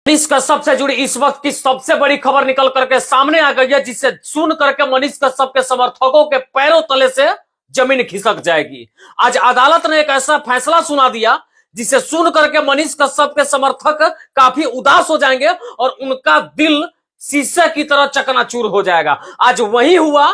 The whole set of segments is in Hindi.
मनीष कश्यप से जुड़ी इस वक्त की सबसे बड़ी खबर निकल करके सामने आ गई है, जिसे सुन करके मनीष कश्यप के समर्थकों के पैरों तले से जमीन खिसक जाएगी। आज अदालत ने एक ऐसा फैसला सुना दिया जिसे सुन करके मनीष कश्यप के समर्थक काफी उदास हो जाएंगे और उनका दिल शीशे की तरह चकनाचूर हो जाएगा। आज वही हुआ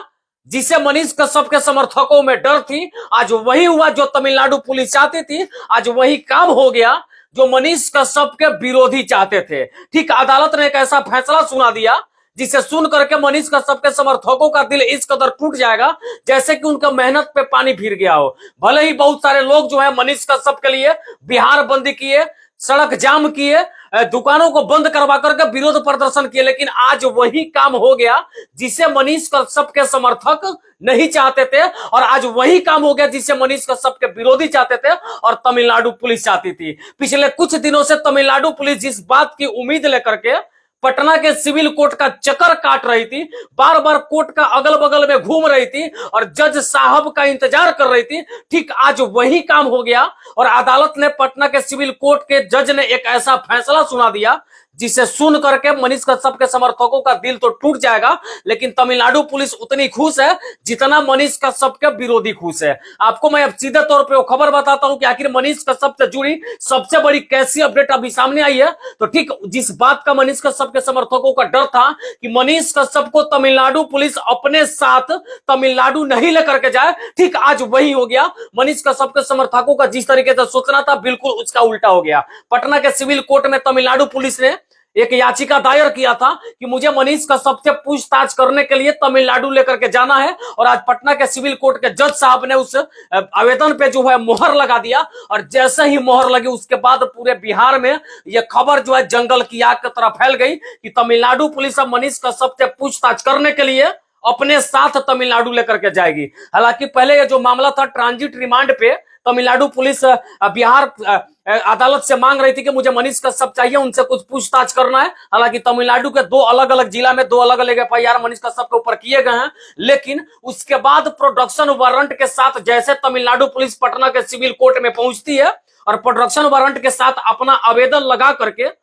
जिसे मनीष कश्यप के समर्थकों में डर थी, आज वही हुआ जो तमिलनाडु पुलिस चाहती थी, आज वही काम हो गया जो मनीष कश्यप के विरोधी चाहते थे। ठीक अदालत ने एक ऐसा फैसला सुना दिया जिसे सुन करके मनीष कश्यप के समर्थकों का दिल इस कदर टूट जाएगा जैसे कि उनका मेहनत पे पानी फिर गया हो। भले ही बहुत सारे लोग जो है मनीष कश्यप के लिए बिहार बंदी किए, सड़क जाम किए, दुकानों को बंद करवा करके विरोध प्रदर्शन किए, लेकिन आज वही काम हो गया जिसे मनीष कश्यप के समर्थक नहीं चाहते थे और आज वही काम हो गया जिसे मनीष कश्यप के विरोधी चाहते थे और तमिलनाडु पुलिस चाहती थी। पिछले कुछ दिनों से तमिलनाडु पुलिस जिस बात की उम्मीद लेकर के पटना के सिविल कोर्ट का चक्कर काट रही थी, बार बार कोर्ट का अगल बगल में घूम रही थी और जज साहब का इंतजार कर रही थी, ठीक आज वही काम हो गया और अदालत ने पटना के सिविल कोर्ट के जज ने एक ऐसा फैसला सुना दिया जिसे सुन करके मनीष कश्यप के समर्थकों का दिल तो टूट जाएगा, लेकिन तमिलनाडु पुलिस उतनी खुश है जितना मनीष कश्यप के विरोधी खुश है। आपको मैं अब सीधे तौर पे वो खबर बताता हूं कि आखिर मनीष कश्यप से जुड़ी सबसे बड़ी कैसी अपडेट अभी सामने आई है। तो ठीक जिस बात का मनीष कश्यप के समर्थकों का डर था कि मनीष कश्यप को तमिलनाडु पुलिस अपने साथ तमिलनाडु नहीं लेकर के जाए, ठीक आज वही हो गया। मनीष कश्यप के समर्थकों का जिस तरीके से सोचना था बिल्कुल उसका उल्टा हो गया। पटना के सिविल कोर्ट में तमिलनाडु पुलिस ने एक याचिका दायर किया था कि मुझे मनीष कश्यप से पूछताछ करने के लिए तमिलनाडु लेकर के जाना है और आज पटना के सिविल कोर्ट के जज साहब ने उस आवेदन पे जो है मोहर लगा दिया और जैसे ही मोहर लगी उसके बाद पूरे बिहार में यह खबर जो है जंगल की आग की तरह फैल गई कि तमिलनाडु पुलिस अब मनीष कश्यप से पूछताछ करने के लिए अपने साथ तमिलनाडु लेकर के जाएगी। हालांकि पहले ये जो मामला था ट्रांजिट रिमांड पे तमिलनाडु पुलिस बिहार अदालत से मांग रही थी कि मुझे मनीष कश्यप चाहिए, उनसे कुछ पूछताछ करना है। हालांकि तमिलनाडु के दो अलग अलग जिला में दो अलग अलग एफआईआर मनीष कश्यप के ऊपर किए गए हैं, लेकिन उसके बाद प्रोडक्शन वारंट के साथ जैसे तमिलनाडु पुलिस पटना के सिविल कोर्ट में पहुंचती है और प्रोडक्शन वारंट के साथ अपना आवेदन लगा करके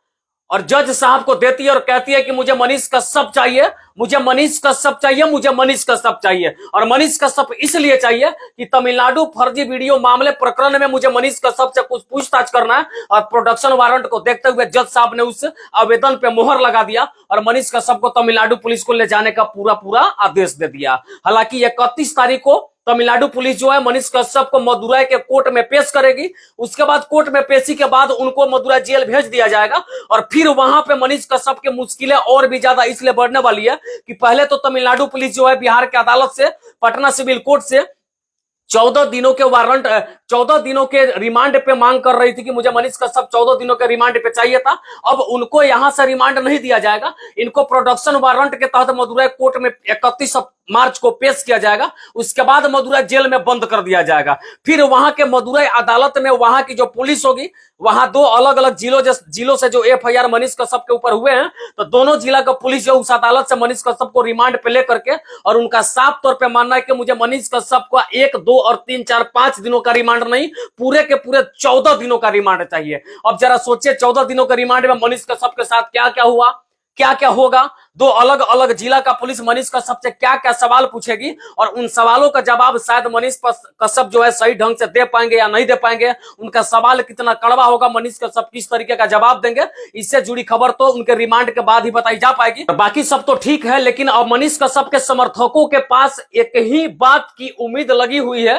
और जज साहब को देती है और कहती है कि मुझे मनीष कश्यप चाहिए, मुझे मनीष कश्यप चाहिए, मुझे मनीष कश्यप चाहिए। और मनीष कश्यप इसलिए चाहिए कि तमिलनाडु फर्जी वीडियो मामले प्रकरण में मुझे मनीष कश्यप से कुछ पूछताछ करना है और प्रोडक्शन वारंट को देखते हुए जज साहब ने उस आवेदन पे मोहर लगा दिया और मनीष कश्यप को तमिलनाडु पुलिस को ले जाने का पूरा आदेश दे दिया। हालांकि 31 तारीख को तमिलनाडु पुलिस जो है मनीष कश्यप को मदुरई के कोर्ट में पेश करेगी। उसके बाद कोर्ट में पेशी के बाद उनको मदुरई जेल भेज दिया जाएगा और फिर वहां पे मनीष कश्यप की मुश्किलें और भी ज्यादा इसलिए बढ़ने वाली है कि पहले तो तमिलनाडु पुलिस जो है बिहार की अदालत से पटना सिविल कोर्ट से 14 दिनों के वारंट 14 दिनों के रिमांड पे मांग कर रही थी कि मुझे मनीष कश्यप 14 दिनों के रिमांड पे चाहिए था। अब उनको यहां से रिमांड नहीं दिया जाएगा, इनको प्रोडक्शन वारंट के तहत मदुरई कोर्ट में 31 मार्च को पेश किया जाएगा। उसके बाद मदुरई जेल में बंद कर दिया जाएगा। फिर वहां के मदुरई अदालत में वहां की जो पुलिस होगी, वहां दो अलग अलग जिलों से जो एफआईआर मनीष कश्यप के ऊपर हुए हैं, तो दोनों जिला का पुलिस जो उस अदालत से मनीष कश्यप को रिमांड पे लेकर के और उनका साफ तौर पे मानना है कि मुझे मनीष कश्यप को 1, 2 और 3, 4, 5 दिनों का रिमांड नहीं, पूरे के पूरे 14 दिनों का रिमांड चाहिए। अब जरा सोचिए 14 दिनों के रिमांड में मनीष कश्यप के साथ क्या क्या हुआ, क्या क्या होगा। दो अलग अलग जिला का पुलिस मनीष कश्यप से क्या क्या सवाल पूछेगी और उन सवालों का जवाब शायद मनीष कश्यप जो है सही ढंग से दे पाएंगे या नहीं दे पाएंगे। उनका सवाल कितना कड़वा होगा, मनीष कश्यप किस तरीके का जवाब देंगे, इससे जुड़ी खबर तो उनके रिमांड के बाद ही बताई जा पाएगी। बाकी सब तो ठीक है, लेकिन अब मनीष कश्यप के समर्थकों के पास एक ही बात की उम्मीद लगी हुई है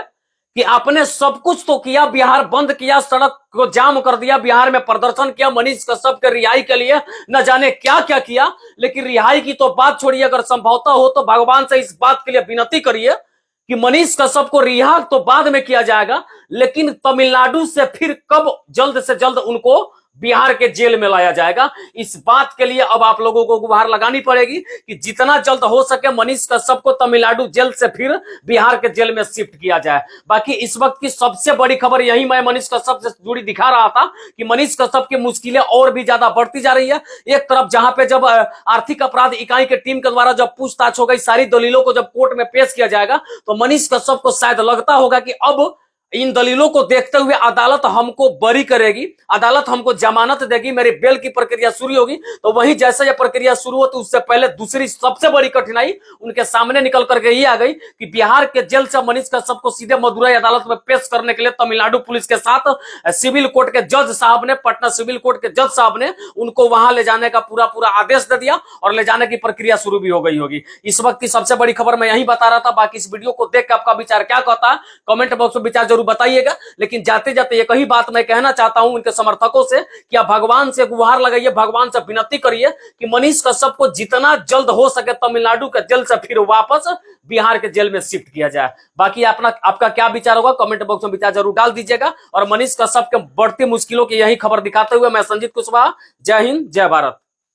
कि आपने सब कुछ तो किया, बिहार बंद किया, सड़क को जाम कर दिया, बिहार में प्रदर्शन किया, मनीष कश्यप के रिहाई के लिए न जाने क्या क्या किया, लेकिन रिहाई की तो बात छोड़िए। अगर संभवतः हो तो भगवान से इस बात के लिए विनती करिए कि मनीष कश्यप को रिहा तो बाद में किया जाएगा, लेकिन तमिलनाडु से फिर कब जल्द से जल्द उनको बिहार के जेल में लाया जाएगा। इस बात के लिए अब आप लोगों को गुहार लगानी पड़ेगी कि जितना जल्द हो सके मनीष कश्यप को तमिलनाडु जेल से फिर बिहार के जेल में शिफ्ट किया जाए। बाकी इस वक्त की सबसे बड़ी खबर यही मैं मनीष कश्यप से जुड़ी दिखा रहा था कि मनीष कश्यप की मुश्किलें और भी ज्यादा बढ़ती जा रही है। एक तरफ जहां पे जब आर्थिक अपराध इकाई के टीम के द्वारा जब पूछताछ हो गई, सारी दलीलों को जब कोर्ट में पेश किया जाएगा, तो मनीष कश्यप को शायद लगता होगा कि अब इन दलीलों को देखते हुए अदालत हमको बरी करेगी, अदालत हमको जमानत देगी, मेरी बेल की प्रक्रिया शुरू होगी, तो वहीं जैसे यह प्रक्रिया शुरू हो तो उससे पहले दूसरी सबसे बड़ी कठिनाई उनके सामने निकल करके ये आ गई कि बिहार के जेल से मनीष कश्यप को सीधे मदुरई अदालत में पेश करने के लिए तमिलनाडु पुलिस के साथ सिविल कोर्ट के जज साहब ने, पटना सिविल कोर्ट के जज साहब ने उनको वहां ले जाने का पूरा पूरा आदेश दे दिया और ले जाने की प्रक्रिया शुरू भी हो गई होगी। इस वक्त की सबसे बड़ी खबर मैं यही बता रहा था। बाकी इस वीडियो को देख के आपका विचार क्या कहता है कमेंट बॉक्स में विचार जरूर बताइएगा। लेकिन जाते जाते एक ही बात मैं कहना चाहता हूं उनके समर्थकों से कि आप भगवान से गुहार लगाइए, भगवान से विनती करिए कि मनीष कश्यप को जितना जल्द हो सके तमिलनाडु के जेल से फिर वापस बिहार के जेल में शिफ्ट किया जाए। बाकी आपका क्या विचार होगा कमेंट बॉक्स में विचार जरूर डाल दीजिएगा। और मनीष कश्यप के बढ़ती मुश्किलों की यही खबर दिखाते हुए मैं संजीत कुशवाहा, जय हिंद जय भारत।